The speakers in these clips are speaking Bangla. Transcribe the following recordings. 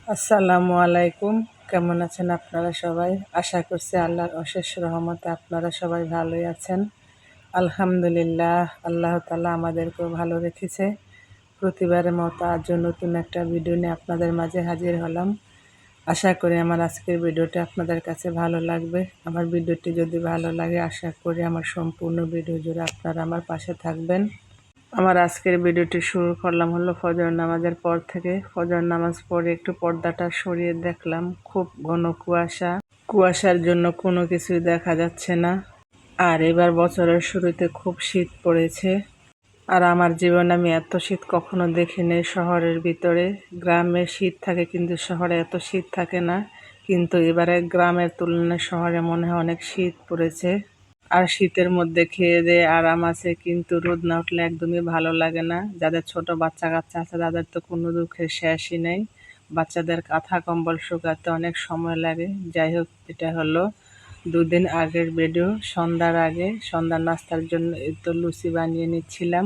আসসালামু আলাইকুম। কেমন আছেন আপনারা সবাই? আশা করছি আল্লাহর অশেষ রহমতে আপনারা সবাই ভালোই আছেন। আলহামদুলিল্লাহ, আল্লাহ তাআলা আমাদেরকেও ভালো রেখেছে। প্রতিবারের মতো আজও নতুন একটা ভিডিও নিয়ে আপনাদের মাঝে হাজির হলাম। আশা করি আমার আজকের ভিডিওটি আপনাদের কাছে ভালো লাগবে। আমার ভিডিওটি যদি ভালো লাগে, আশা করি আমার সম্পূর্ণ ভিডিও জুড়ে আপনারা আমার পাশে থাকবেন। আমার আজকের ভিডিওটি শুরু করলাম হলো ফজর নামাজের পর থেকে। ফজর নামাজ পড়ে একটু পর্দাটা সরিয়ে দেখলাম, খুব ঘন কুয়াশা। কুয়াশার জন্য কোনো কিছুই দেখা যাচ্ছে না। আর এবার বছরের শুরুতে খুব শীত পড়েছে। আর আমার জীবনে আমি এত শীত কখনো দেখিনি। শহরের ভিতরে গ্রামে শীত থাকে, কিন্তু শহরে এত শীত থাকে না। কিন্তু এবারে গ্রামের তুলনায় শহরে মনে হয় অনেক শীত পড়েছে। আর শীতের মধ্যে খেয়ে দেয়ে আরাম আছে, কিন্তু রোদ না উঠলে একদমই ভালো লাগে না। যাদের ছোট বাচ্চা কাচ্চা আছে তাদের তো কোনো দুঃখের শেষই নেই। বাচ্চাদের কাঁথা কম্বল শুকাতে অনেক সময় লাগে। যাই হোক, এটা হলো দুদিন আগের ভিডিও। সন্ধ্যার আগে সন্ধ্যার নাস্তার জন্য এই তো লুচি বানিয়ে নিচ্ছিলাম।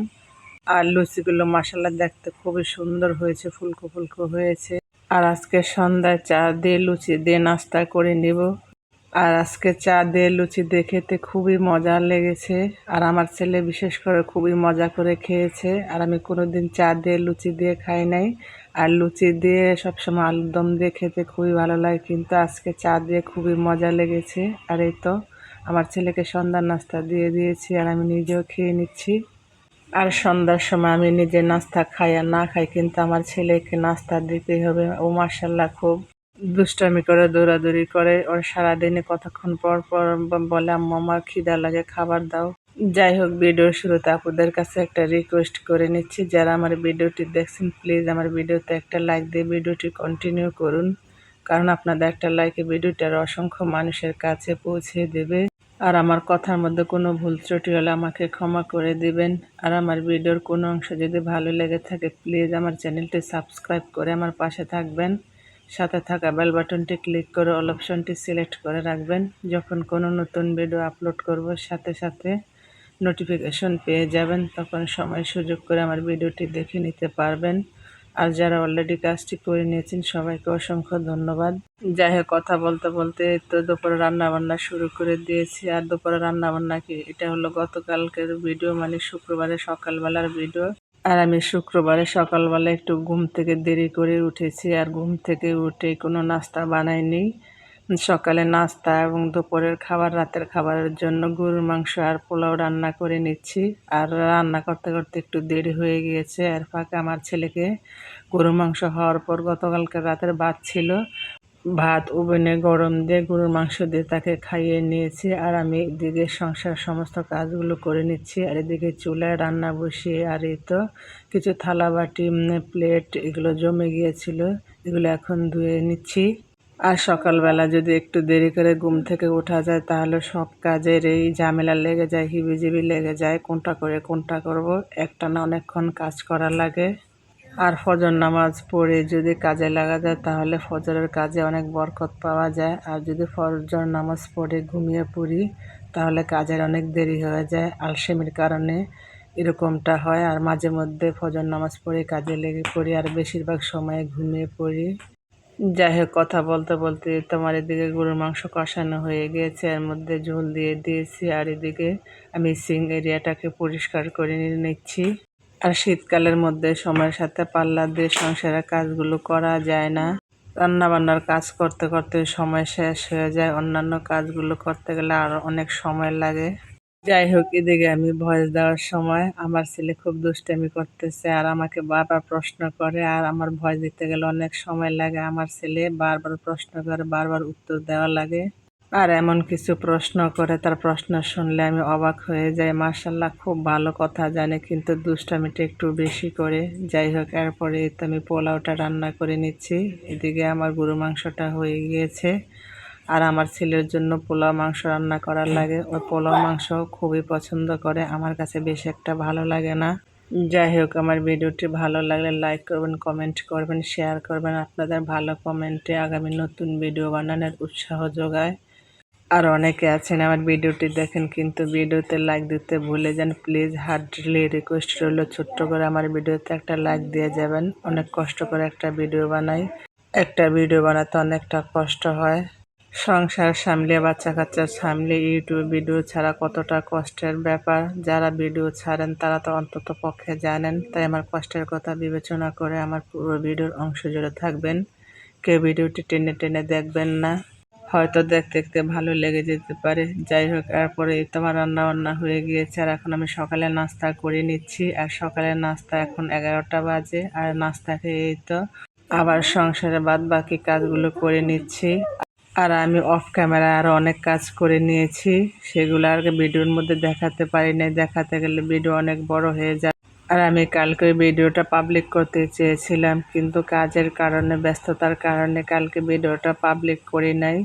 আর লুচিগুলো মাসাল্লাহ দেখতে খুবই সুন্দর হয়েছে, ফুলকো ফুলকো হয়েছে। আর আজকে সন্ধ্যায় চা দিয়ে লুচি দিয়ে নাস্তা করে নিব। আর আজকে চা দিয়ে লুচি দিয়ে খেতে খুবই মজা লেগেছে। আর আমার ছেলে বিশেষ করে খুবই মজা করে খেয়েছে। আর আমি কোনোদিন চা দিয়ে লুচি দিয়ে খাই নাই। আর লুচি দিয়ে সবসময় আলুর দম দিয়ে খেতে খুবই ভালো লাগে, কিন্তু আজকে চা দিয়ে খুবই মজা লেগেছে। আর এই তো আমার ছেলেকে সন্ধ্যার নাস্তা দিয়ে দিয়েছি, আর আমি নিজেও খেয়ে নিচ্ছি। আর সন্ধ্যার সময় আমি নিজে নাস্তা খাই আর না খাই, কিন্তু আমার ছেলেকে নাস্তা দিতেই হবে। ও মার্শাল্লাহ খুব দুষ্টামি করে, দৌড়াদৌড়ি করে। ওর সারাদিনে কতক্ষণ পর পর বলে, আম্মু আমার খিদা লাগে, খাবার দাও। যাই হোক, ভিডিওর শুরুতে আপুদের কাছে একটা রিকোয়েস্ট করে নিচ্ছি, যারা আমার ভিডিওটি দেখছেন প্লিজ আমার ভিডিওতে একটা লাইক দিয়ে ভিডিওটি কন্টিনিউ করুন। কারণ আপনাদের একটা লাইকে ভিডিওটার অসংখ্য মানুষের কাছে পৌঁছে দেবে। আর আমার কথার মধ্যে কোনো ভুল ত্রুটি হলে আমাকে ক্ষমা করে দিবেন। আর আমার ভিডিওর কোনো অংশ যদি ভালো লেগে থাকে প্লিজ আমার চ্যানেলটি সাবস্ক্রাইব করে আমার পাশে থাকবেন। সাথে থাকা বেল বাটনটি ক্লিক করে অল অপশনটি সিলেক্ট করে রাখবেন। যখন কোনো নতুন ভিডিও আপলোড করব সাথে সাথে নোটিফিকেশন পেয়ে যাবেন, তখন সময় সুযোগ করে আমার ভিডিওটি দেখে নিতে পারবেন। আর যারা অলরেডি কাজটি করে নিয়েছেন সবাইকে অসংখ্য ধন্যবাদ। যাই হোক, কথা বলতে বলতে তো দুপুরে রান্না বান্না শুরু করে দিয়েছি। আর দুপুরে রান্না বান্না কি, এটা হলো গতকালকের ভিডিও, মানে শুক্রবারে সকালবেলার ভিডিও। আর আমি শুক্রবারে সকালবেলা একটু ঘুম থেকে দেরি করে উঠেছি। আর ঘুম থেকে উঠে কোনো নাস্তা বানাইনি। সকালে নাস্তা এবং দুপুরের খাবার, রাতের খাবারের জন্য গরুর মাংস আর পোলাও রান্না করে নিচ্ছি। আর রান্না করতে করতে একটু দেরি হয়ে গিয়েছে। আর ফাঁকে আমার ছেলেকে গরুর মাংস হওয়ার পর গতকালকে রাতের ভাত ছিল, ভাত ওভেনে গরম দিয়ে গরুর মাংস দিয়ে তাকে খাইয়ে নিয়েছি। আর আমি এদিকে সংসার সমস্ত কাজগুলো করে নিচ্ছি। আর এদিকে চুলায় রান্না বসিয়ে, আর এই তো কিছু থালা বাটি প্লেট এগুলো জমে গিয়েছিল, এগুলো এখন ধুয়ে নিচ্ছি। আর সকালবেলা যদি একটু দেরি করে ঘুম থেকে ওঠা যায় তাহলে সব কাজের এই ঝামেলা লেগে যায়, হিবিজিবি লেগে যায়, কোনটা করে কোনটা করব, একটানা অনেকক্ষণ কাজ করা লাগে। আর ফজর নামাজ পড়ে যদি কাজে লাগা যায় তাহলে ফজরের কাজে অনেক বরকত পাওয়া যায়। আর যদি ফজর নামাজ পড়ে ঘুমিয়ে পড়ি তাহলে কাজের অনেক দেরি হয়ে যায়, আলসেমির কারণে এরকমটা হয়। আর মাঝে মধ্যে ফজর নামাজ পড়ে কাজে লেগে পড়ি, আর বেশিরভাগ সময় ঘুমিয়ে পড়ি। যাই হোক, কথা বলতে বলতে তোমার এদিকে গরুর মাংস কষানো হয়ে গিয়েছে, এর মধ্যে ঝোল দিয়ে দিয়েছি। আর এদিকে আমি সিং এরিয়াটাকে পরিষ্কার করে নিচ্ছি। আর শীতকালের মধ্যে সময়ের সাথে পাল্লা দিয়ে সংসারের কাজগুলো করা যায় না। রান্না বান্নার কাজ করতে করতে সময় শেষ হয়ে যায়, অন্যান্য কাজগুলো করতে গেলে আরো অনেক সময় লাগে। যাই হোক, এদিকে আমি ভয়েস দেওয়ার সময় আমার ছেলে খুব দুষ্টামি করতেছে আর আমাকে বারবার প্রশ্ন করে। আর আমার ভয়েস দিতে গেলে অনেক সময় লাগে, আমার ছেলে বারবার প্রশ্ন করে, বারবার উত্তর দেওয়া লাগে। আর এমন কিছু প্রশ্ন করে, তার প্রশ্ন শুনলে আমি অবাক হয়ে যাই। মার্শাল্লাহ খুব ভালো কথা জানে, কিন্তু দুষ্টামিটা একটু বেশি করে। যাই হোক, এরপরে তো আমি পোলাওটা রান্না করে নিচ্ছি। এদিকে আমার গরু মাংসটা হয়ে গিয়েছে। আর আমার ছেলের জন্য পোলাও মাংস রান্না করার লাগে, ওই পোলাও মাংস খুবই পছন্দ করে, আমার কাছে বেশ একটা ভালো লাগে না। যাই হোক, আমার ভিডিওটি ভালো লাগলে লাইক করবেন, কমেন্ট করবেন, শেয়ার করবেন। আপনাদের ভালো কমেন্টে আগামী নতুন ভিডিও বানানোর উৎসাহ যোগায়। আর অনেকে আছেন আমার ভিডিওটি দেখেন কিন্তু ভিডিওতে লাইক দিতে ভুলে যান, প্লিজ হার্ডলি রিকোয়েস্ট রইল ছোট্ট করে আমার ভিডিওতে একটা লাইক দিয়ে যাবেন। অনেক কষ্ট করে একটা ভিডিও বানাই। একটা ভিডিও বানাতে অনেকটা কষ্ট হয়। সংসার সামলিয়ে বাচ্চা কাচ্চা সামলিয়ে ইউটিউব ভিডিও ছাড়া কতটা কষ্টের ব্যাপার। যারা ভিডিও ছাড়েন তারা তো অন্তত পক্ষে জানেন। তাই আমার কষ্টের কথা বিবেচনা করে আমার পুরো ভিডিওর অংশ জুড়ে থাকবেন। কেউ ভিডিওটি টেনে টেনে দেখবেন না, হয়তো দেখতে দেখতে ভালো লেগে যেতে পারে। যাই হোক, এরপরে এই তো আমার রান্না বান্না হয়ে গিয়েছে, আর এখন আমি সকালে নাস্তা করে নিচ্ছি। আর সকালের নাস্তা এখন 11টা বাজে, আর নাস্তা খেয়ে এই তো আবার সংসারে বাদ বাকি কাজগুলো করে নিচ্ছি। আর আমি অফ ক্যামেরা আরও অনেক কাজ করে নিয়েছি, সেগুলো আর ভিডিওর মধ্যে দেখাতে পারি নাই। দেখাতে গেলে ভিডিও অনেক বড় হয়ে যায়। আর আমি কালকে ভিডিওটা পাবলিক করতে চেয়েছিলাম, কিন্তু কাজের কারণে, ব্যস্ততার কারণে কালকে ভিডিওটা পাবলিক করি নাই।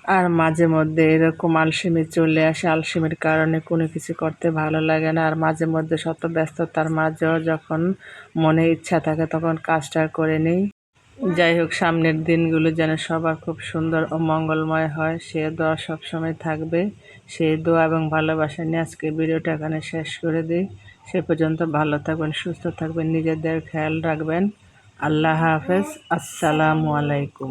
আর মাঝে মধ্যে এরকম আলসেমি চলে আসে, আলসেমির কারণে কোনো কিছু করতে ভালো লাগে না। আর মাঝে মধ্যে শত ব্যস্ততার মাঝেও যখন মনে ইচ্ছা থাকে তখন কাজটা করে নিই। যাই হোক, সামনের দিনগুলো যেন সবার খুব সুন্দর ও মঙ্গলময় হয়, সে দোয়া সবসময় থাকবে। সেই দোয়া এবং ভালোবাসা নিয়ে আজকে ভিডিওটা এখানে শেষ করে দিই। সে পর্যন্ত ভালো থাকবেন, সুস্থ থাকবেন, নিজেদের খেয়াল রাখবেন। আল্লাহ হাফেজ। আসসালামু আলাইকুম।